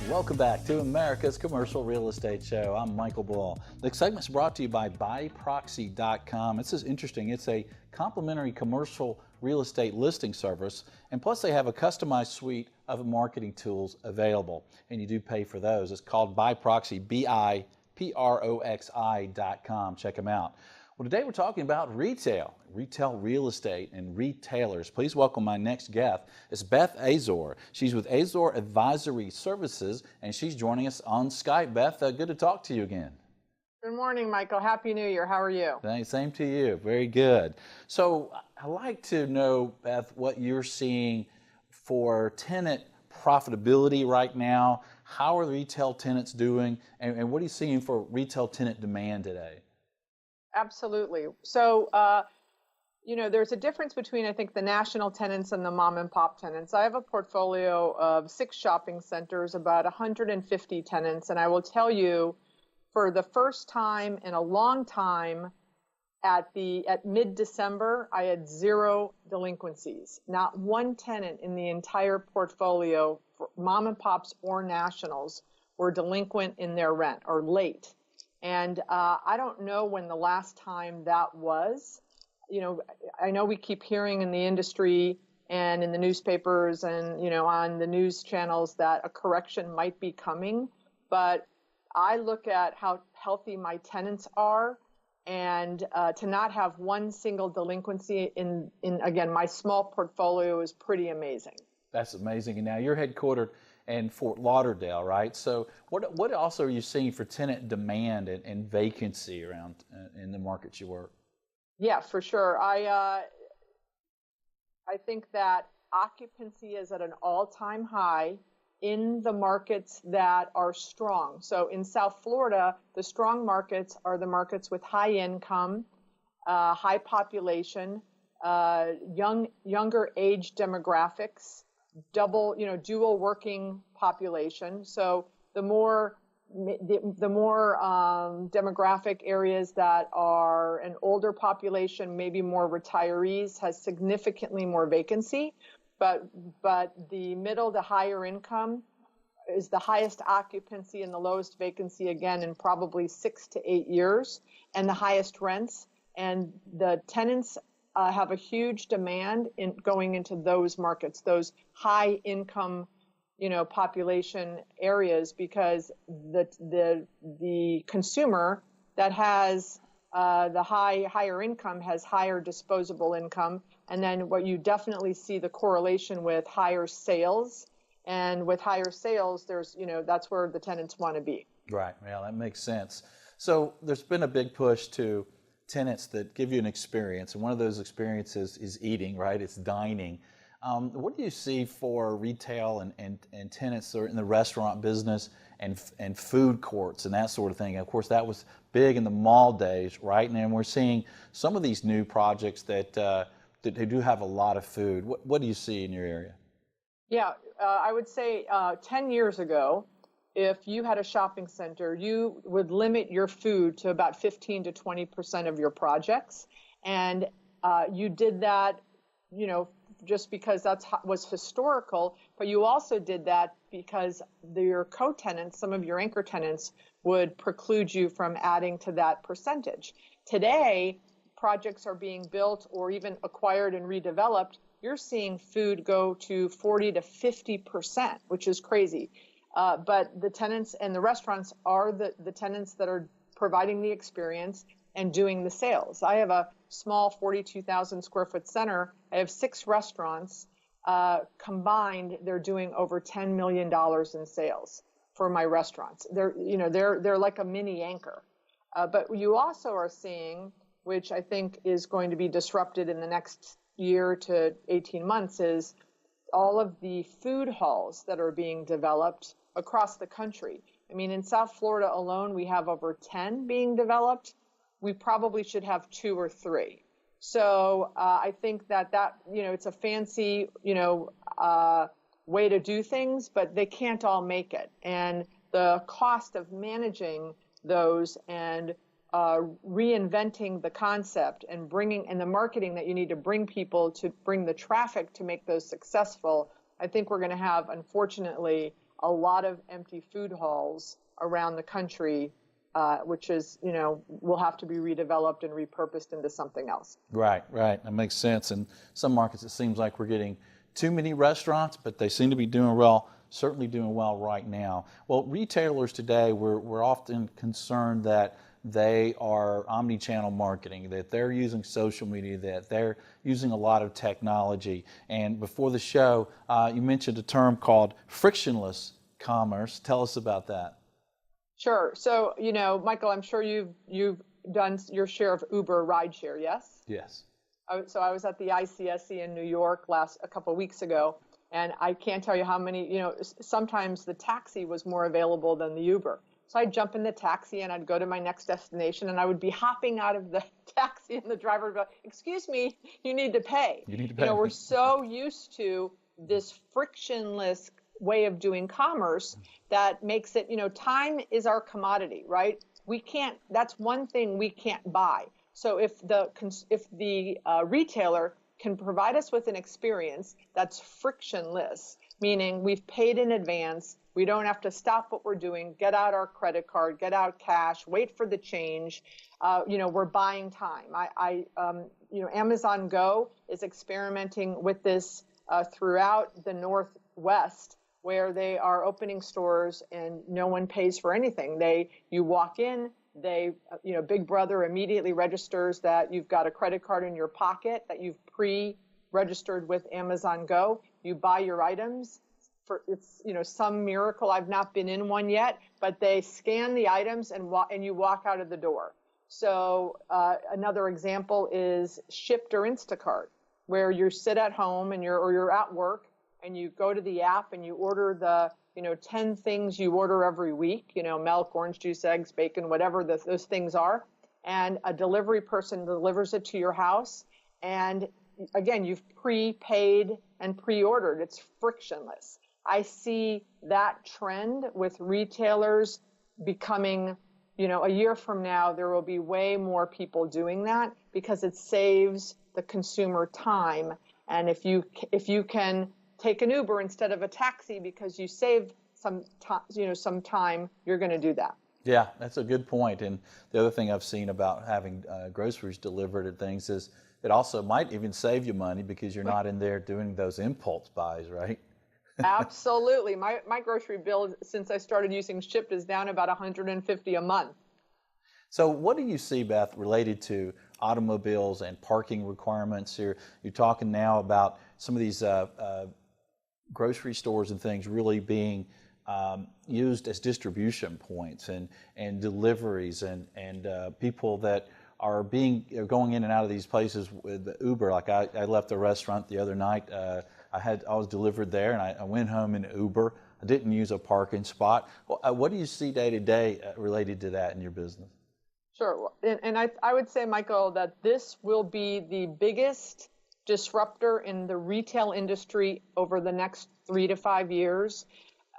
Welcome back to America's Commercial Real Estate Show. I'm Michael Bull. The segment's brought to you by buyproxy.com. This is interesting. It's a complimentary commercial real estate listing service, and plus they have a customized suite of marketing tools available, and you do pay for those. It's called buyproxy, BIPROXI.com. Check them out. Well, today we're talking about retail real estate, and retailers. Please welcome my next guest. It's Beth Azor. She's with Azor Advisory Services, and she's joining us on Skype. Beth, good to talk to you again. Good morning, Michael. Happy New Year. How are you? Thanks. Same to you. Very good. So I'd like to know, Beth, what you're seeing for tenant profitability right now. How are retail tenants doing, and what are you seeing for retail tenant demand today? Absolutely. So, there's a difference between, I think, the national tenants and the mom and pop tenants. I have a portfolio of 6 shopping centers, about 150 tenants, and I will tell you, for the first time in a long time, at mid-December, I had 0 delinquencies. Not one tenant in the entire portfolio, for mom and pops or nationals, were delinquent in their rent or late. And I don't know when the last time that was. I know we keep hearing in the industry and in the newspapers and, on the news channels that a correction might be coming. But I look at how healthy my tenants are, and to not have one single delinquency in again, my small portfolio is pretty amazing. That's amazing. And now you're headquartered in Fort Lauderdale, right? So what also are you seeing for tenant demand and vacancy around in the markets you work? Yeah, for sure. I think that occupancy is at an all-time high in the markets that are strong. So in South Florida, the strong markets are the markets with high income, high population, younger age demographics, dual working population. So the more demographic areas that are an older population, maybe more retirees, has significantly more vacancy. But the middle to higher income is the highest occupancy and the lowest vacancy, again, in probably 6 to 8 years, and the highest rents. And the tenants have a huge demand in going into those markets, those high income, population areas, because the consumer that has the higher income has higher disposable income. And then what you definitely see the correlation with higher sales, and with higher sales, there's, that's where the tenants want to be. Right. Yeah, that makes sense. So there's been a big push to tenants that give you an experience, and one of those experiences is eating, right? It's dining. What do you see for retail and tenants that are in the restaurant business and food courts and that sort of thing? And of course, that was big in the mall days, right? And we're seeing some of these new projects that they do have a lot of food. What do you see in your area? Yeah, I would say 10 years ago, if you had a shopping center, you would limit your food to about 15 to 20% of your projects. And you did that, just because that was historical, but you also did that because your co-tenants, some of your anchor tenants, would preclude you from adding to that percentage. Today, projects are being built or even acquired and redeveloped. You're seeing food go to 40 to 50%, which is crazy. But the tenants and the restaurants are the tenants that are providing the experience and doing the sales. I have a small 42,000 square foot center. I have 6 restaurants. Combined, they're doing over $10 million in sales for my restaurants. They're like a mini anchor. But you also are seeing, which I think is going to be disrupted in the next year to 18 months, is all of the food halls that are being developed across the country. I mean, in South Florida alone, we have over 10 being developed. We probably should have 2 or 3. So I think that it's a fancy, way to do things, but they can't all make it. And the cost of managing those and reinventing the concept and the marketing that you need to bring people to bring the traffic to make those successful, I think we're going to have, unfortunately, a lot of empty food halls around the country, which is, will have to be redeveloped and repurposed into something else. Right. That makes sense. In some markets, it seems like we're getting too many restaurants, but they seem to be doing well, certainly doing well right now. Well, retailers today, we're often concerned that they are omni-channel marketing, that they're using social media, that they're using a lot of technology. And before the show, you mentioned a term called frictionless commerce. Tell us about that. Sure. So, Michael, I'm sure you've done your share of Uber rideshare, yes? Yes. So I was at the ICSC in New York a couple of weeks ago, and I can't tell you how many, sometimes the taxi was more available than the Uber. So I'd jump in the taxi and I'd go to my next destination, and I would be hopping out of the taxi, and the driver would go, "Excuse me, you need to pay." You need to pay. We're so used to this frictionless way of doing commerce that makes it, time is our commodity, right? That's one thing we can't buy. So if the retailer can provide us with an experience that's frictionless, meaning we've paid in advance, we don't have to stop what we're doing, get out our credit card, get out cash, wait for the change. We're buying time. Amazon Go is experimenting with this throughout the Northwest, where they are opening stores and no one pays for anything. You walk in, Big Brother immediately registers that you've got a credit card in your pocket that you've pre-registered with Amazon Go. You buy your items. It's some miracle. I've not been in one yet, but they scan the items and you walk out of the door. So another example is Shipt or Instacart, where you sit at home and you're at work and you go to the app and you order the 10 things you order every week, milk, orange juice, eggs, bacon, whatever those things are, and a delivery person delivers it to your house. And again, you've prepaid and pre-ordered. It's frictionless. I see that trend with retailers becoming, a year from now, there will be way more people doing that because it saves the consumer time. And if you can take an Uber instead of a taxi because you save some time, you're going to do that. Yeah, that's a good point. And the other thing I've seen about having groceries delivered and things is it also might even save you money because you're not in there doing those impulse buys, right? Absolutely. My grocery bill since I started using Shipt is down about $150 a month. So what do you see, Beth, related to automobiles and parking requirements here? You're talking now about some of these grocery stores and things really being used as distribution points and deliveries and people that are going in and out of these places with Uber. Like I left a restaurant the other night. I was delivered there, and I went home in Uber. I didn't use a parking spot. What do you see day to day related to that in your business? Sure, and I would say, Michael, that this will be the biggest disruptor in the retail industry over the next 3 to 5 years.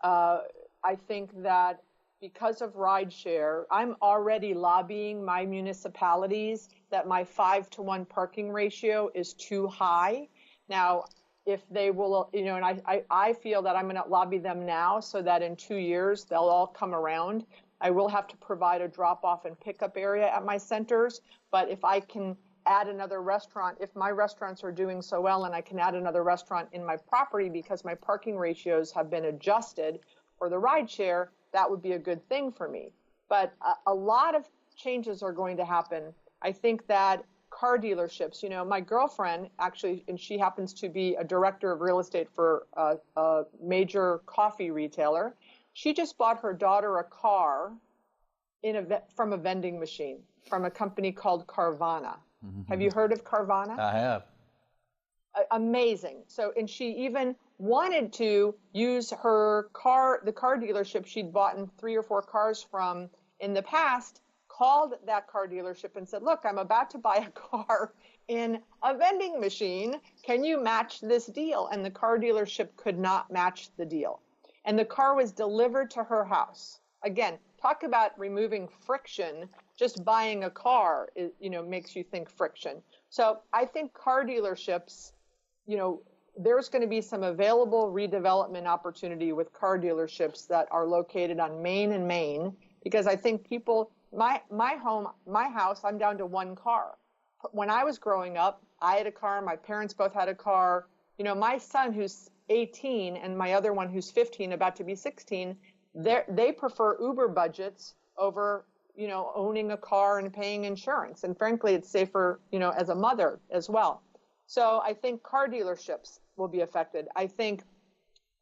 I think that because of rideshare, I'm already lobbying my municipalities that my 5-to-1 parking ratio is too high. Now, if they will, and I feel that I'm going to lobby them now so that in 2 years they'll all come around. I will have to provide a drop-off and pickup area at my centers, but if I can add another restaurant, if my restaurants are doing so well and I can add another restaurant in my property because my parking ratios have been adjusted for the rideshare, that would be a good thing for me. But a lot of changes are going to happen. I think that car dealerships, my girlfriend actually, and she happens to be a director of real estate for a major coffee retailer. She just bought her daughter a car from a vending machine from a company called Carvana. Mm-hmm. Have you heard of Carvana? I have. Amazing. So, and she even wanted to use her car, the car dealership she'd bought 3 or 4 cars from in the past, called that car dealership and said, "Look, I'm about to buy a car in a vending machine. Can you match this deal?" And the car dealership could not match the deal. And the car was delivered to her house. Again, talk about removing friction. Just buying a car, makes you think friction. So I think car dealerships, there's going to be some available redevelopment opportunity with car dealerships that are located on Main and Main, because I think people, my house, I'm down to one car. When I was growing up, I had a car. My parents both had a car. My son, who's 18, and my other one, who's 15, about to be 16, they prefer Uber budgets over, owning a car and paying insurance. And frankly, it's safer, as a mother as well. So I think car dealerships will be affected. I think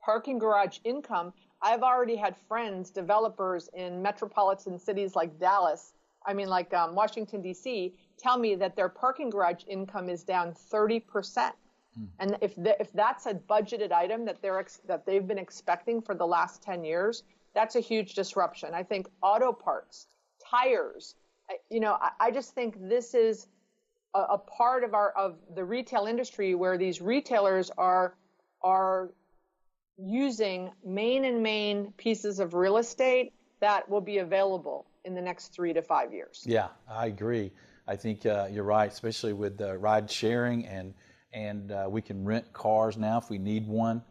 parking garage income. I've already had friends, developers in metropolitan cities like Washington, D.C., tell me that their parking garage income is down 30%. And if that's a budgeted item that they've been expecting for the last 10 years, that's a huge disruption. I think auto parts, tires, I just think this is a part of the retail industry where these retailers are using Main and Main pieces of real estate that will be available in the next 3 to 5 years. Yeah, I agree. I think you're right, especially with ride sharing, and we can rent cars now if we need one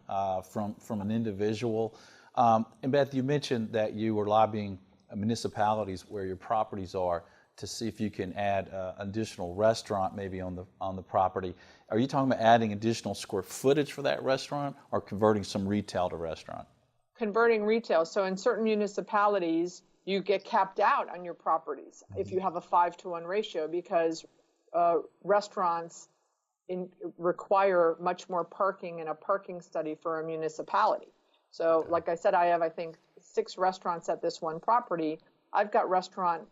from an individual. And Beth, you mentioned that you were lobbying municipalities where your properties are to see if you can add additional restaurant maybe on the property. Are you talking about adding additional square footage for that restaurant, or converting some retail to restaurant? Converting retail. So in certain municipalities, you get capped out on your properties if you have a 5-to-1 ratio, because restaurants require much more parking in a parking study for a municipality. So like I said, I think 6 restaurants at this one property. I've got restaurant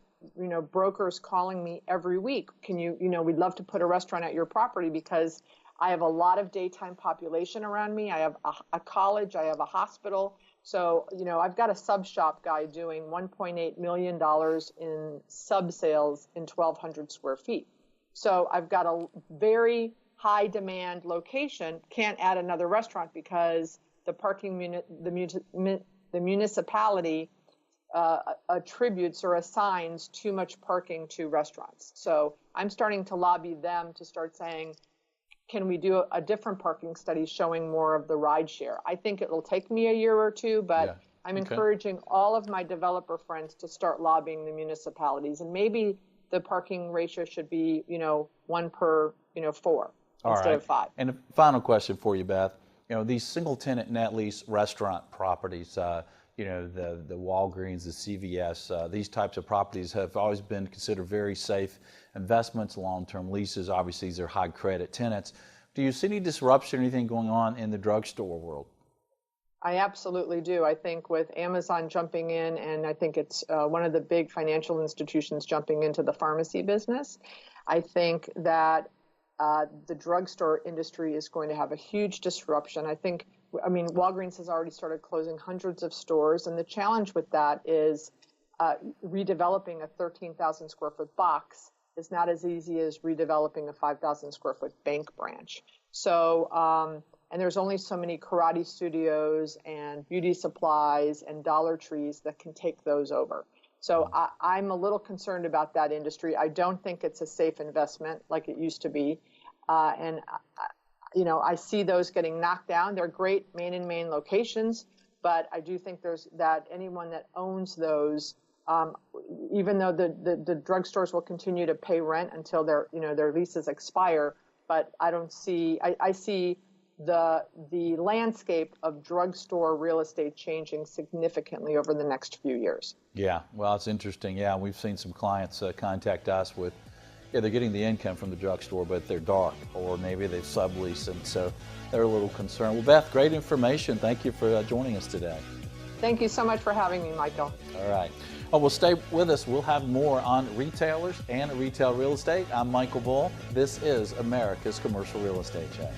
brokers calling me every week. Can we'd love to put a restaurant at your property because I have a lot of daytime population around me. I have a college, I have a hospital. So, I've got a sub shop guy doing $1.8 million in sub sales in 1,200 square feet. So I've got a very high demand location, can't add another restaurant because the parking, the municipality attributes or assigns too much parking to restaurants. So I'm starting to lobby them to start saying, can we do a different parking study showing more of the ride share? I think it'll take me a year or two, but I'm encouraging all of my developer friends to start lobbying the municipalities. And maybe the parking ratio should be, 1 per, 4 instead of 5. And a final question for you, Beth. These single tenant net lease restaurant properties, the Walgreens, the CVS, these types of properties have always been considered very safe investments, long-term leases. Obviously, these are high credit tenants. Do you see any disruption or anything going on in the drugstore world? I absolutely do. I think with Amazon jumping in, and I think it's one of the big financial institutions jumping into the pharmacy business, I think that the drugstore industry is going to have a huge disruption. Walgreens has already started closing hundreds of stores, and the challenge with that is redeveloping a 13,000 square foot box is not as easy as redeveloping a 5,000 square foot bank branch. So, and there's only so many karate studios and beauty supplies and Dollar Trees that can take those over. So I'm a little concerned about that industry. I don't think it's a safe investment like it used to be. I see those getting knocked down. They're great Main and Main locations, but I do think that anyone that owns those, even though the drugstores will continue to pay rent until their leases expire, but I see the landscape of drugstore real estate changing significantly over the next few years. Yeah, well, it's interesting. Yeah, we've seen some clients contact us with, they're getting the income from the drugstore, but they're dark, or maybe they've subleased, and so they're a little concerned. Well, Beth, great information. Thank you for joining us today. Thank you so much for having me, Michael. All right. Well, stay with us. We'll have more on retailers and retail real estate. I'm Michael Bull. This is America's Commercial Real Estate Chat.